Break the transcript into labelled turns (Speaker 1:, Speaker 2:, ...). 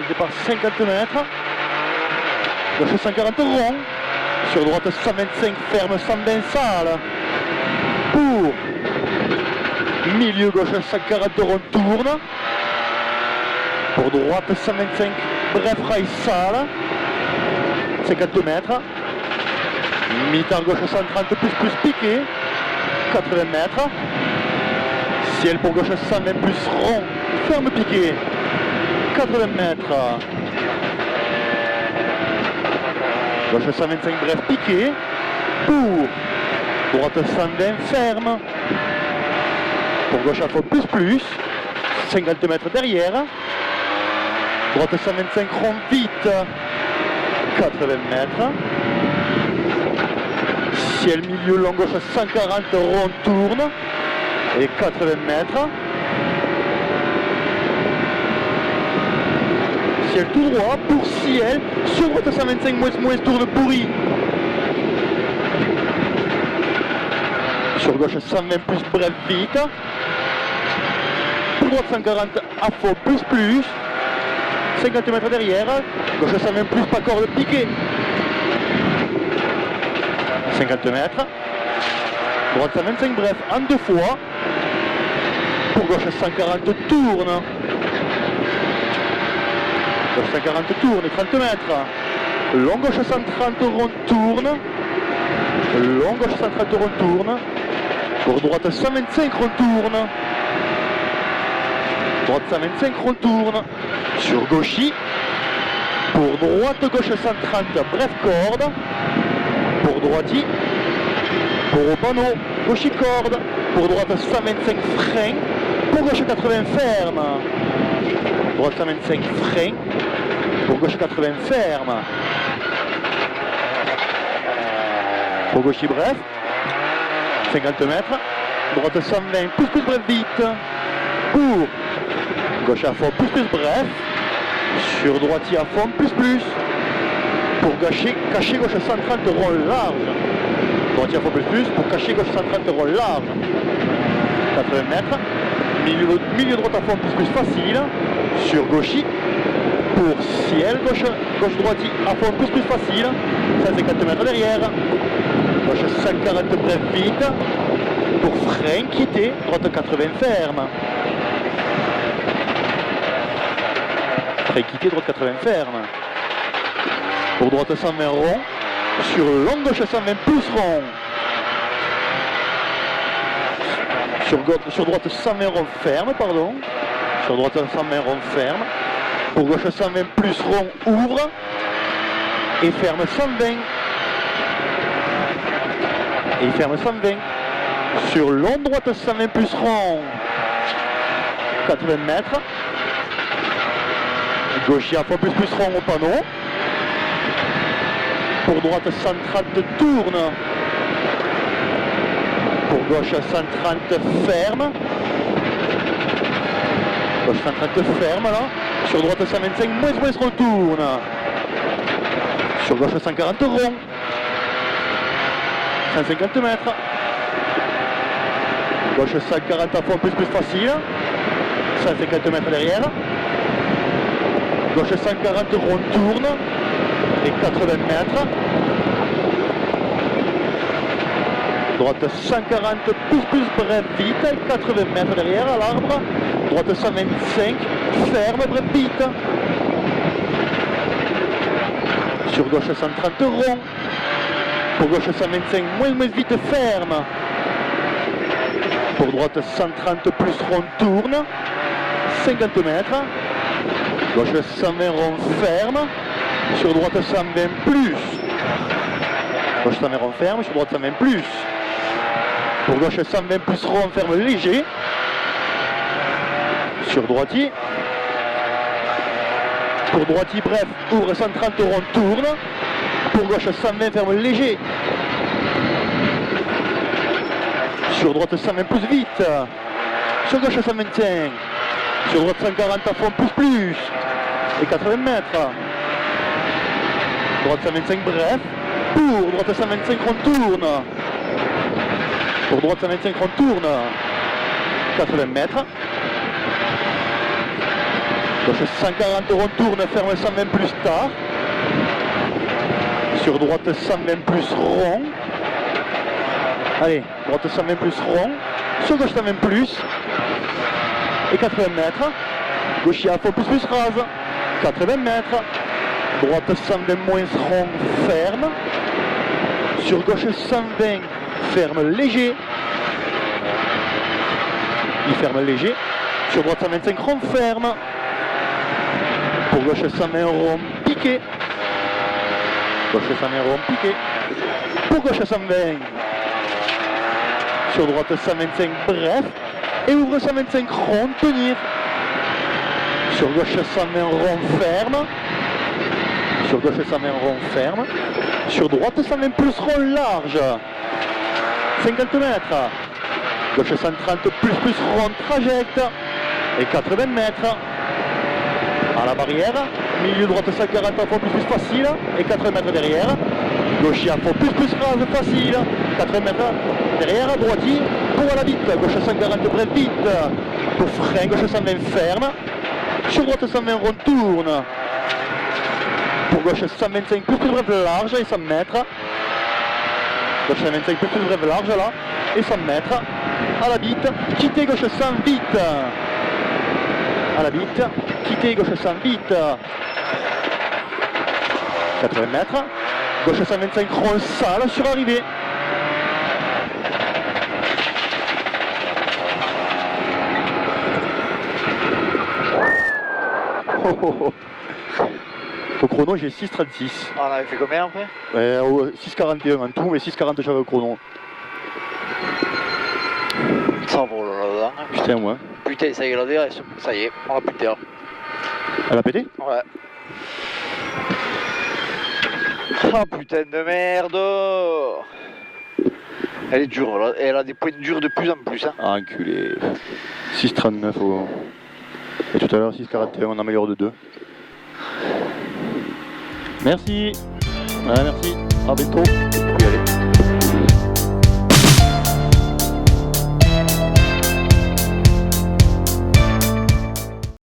Speaker 1: départ 50 mètres. Gauche 140 rond. Sur droite 125 ferme 120 sale. Pour milieu gauche 140 rond tourne. Pour droite 125 bref rail sale. 50 mètres. Mi-tard gauche 130 plus piqué. 80 mètres. Ciel pour gauche 120 plus rond. Ferme piqué. 80 mètres. Gauche 125 bref piqué. Pour droite 120 ferme. Pour gauche à fond plus. 50 mètres derrière. Droite 125 rond vite. 80 mètres. Ciel milieu long gauche 140 rond tourne. Et 80 mètres. Ciel tout droit pour ciel. Sur droite 125 moins tourne pourri. Sur gauche 120 plus bref vite. Pour droite 140 à fond plus. 50 mètres derrière. Gauche 120 plus pas corde piqué. 50 mètres. Droite 125 bref en deux fois. Pour gauche 140 tourne. Gauche 140 tourne, 30 mètres. Long gauche 130 rond tourne. Long gauche 130 rond tourne. Pour droite 125 rond tourne. Droite 125 rond tourne. Sur gauchy. Pour droite gauche 130 bref corde. Pour droiti. Pour au panneau gauchy corde. Pour droite 125 frein. Pour gauche 80 ferme. Droite 125 frein. Pour gauche 80 ferme. Pour gauchy bref. 50 mètres. Droite 120 plus bref vite. Pour gauche à fond plus bref. Sur droitier à fond plus. Pour cacher gauche 130 rond large. Droitier à fond plus. Pour cacher gauche 130 rond large. 80 mètres. Milieu droite à fond plus facile. Sur gauchy. Pour ciel gauche droitier à fond plus facile. 150 mètres derrière. Gauche 140 bref vite. Pour frein quitter. Droite 80 ferme. Frein quitter, droite 80 ferme. Pour droite 120 rond. Sur long gauche 120 plus rond. Sur droite 120 rond ferme, pardon. Sur droite 120 rond ferme. Pour gauche 120 plus rond ouvre. Et ferme 120. Et ferme 120. Sur long droite 120 plus rond. 80 mètres. Gauche à fond plus rond au panneau. Pour droite 130 tourne. Pour gauche 130 ferme. Gauche 130 ferme là. Sur droite 125 moins retourne. Sur gauche 140 rond. 150 mètres. Gauche 140 à fond plus facile. 150 mètres derrière. Gauche 140 rond tourne. Et 80 mètres. Droite 140 plus bref vite. 80 mètres derrière à l'arbre. Droite 125 ferme bref vite. Sur gauche 130 rond. Pour gauche 125 moins vite ferme. Pour droite 130 plus rond tourne. 50 mètres. Gauche 120 rond ferme. Sur droite 120 plus. Gauche 120 rond ferme. Sur droite 120 plus. Pour gauche 120 plus rond ferme léger. Sur droitier. Pour droitier bref ouvre 130 rond tourne. Pour gauche 120 ferme léger. Sur droite 120 plus vite. Sur gauche 125. Sur droite 140 à fond plus. Et 80 mètres. Droite 125 bref. Pour droite 125 rond tourne. Pour droite 125 rond tourne. 80 mètres. Gauche 140 rond tourne, ferme 120 plus tard. Sur droite 120 plus rond. Allez, droite 120 plus rond. Sur gauche 120 plus. Et 80 mètres. Gauche à fond plus rase. 80 mètres. Droite 120 moins rond, ferme. Sur gauche 120, ferme léger. Il ferme léger. Sur droite 125 rond, ferme. Pour gauche 120 rond, piqué. Gauche 120 rond, piqué. Pour gauche 120. Sur droite 125, bref. Et ouvre 125 rond, tenir. Sur gauche 120 rond, ferme. Sur gauche 120 rond, ferme. Sur droite 120 plus rond large. 50 mètres. Gauche 130 plus rond trajecte. Et 80 mètres. À la barrière. Milieu droite 140 à fond plus facile. Et 80 mètres derrière. Gauche à fond plus rase facile. 80 mètres derrière. Droitier pour à la vite. Gauche 140 bref vite. Pour frein. Gauche 120 ferme. Sur droite 120 rond tourne. Pour gauche 125 plus bref large et 100 mètres. Gauche 125 plus bref large là. Et 100 mètres. À la bite. Quitter gauche 100 vite. À la bite. Quitter gauche 100 vite. 80 mètres. Gauche 125 rond sale sur arrivée. Oh, oh, oh. Au chrono, j'ai 6,36.
Speaker 2: On avait fait combien après?
Speaker 1: 6,41 en tout, mais 6,40 j'avais au chrono.
Speaker 2: Ça va là-dedans.
Speaker 1: Putain, moi.
Speaker 2: Putain, ça y est, la DRS. Ça y est, on l'a pété là.
Speaker 1: Elle a pété?
Speaker 2: Ouais. Ah putain de merde! Elle est dure là, elle a des points durs de plus en plus. Hein.
Speaker 1: Ah, enculé. 6,39 au... Et tout à l'heure 6,41, on améliore de 2. Merci. Ouais, merci. À bientôt. Oui, allez.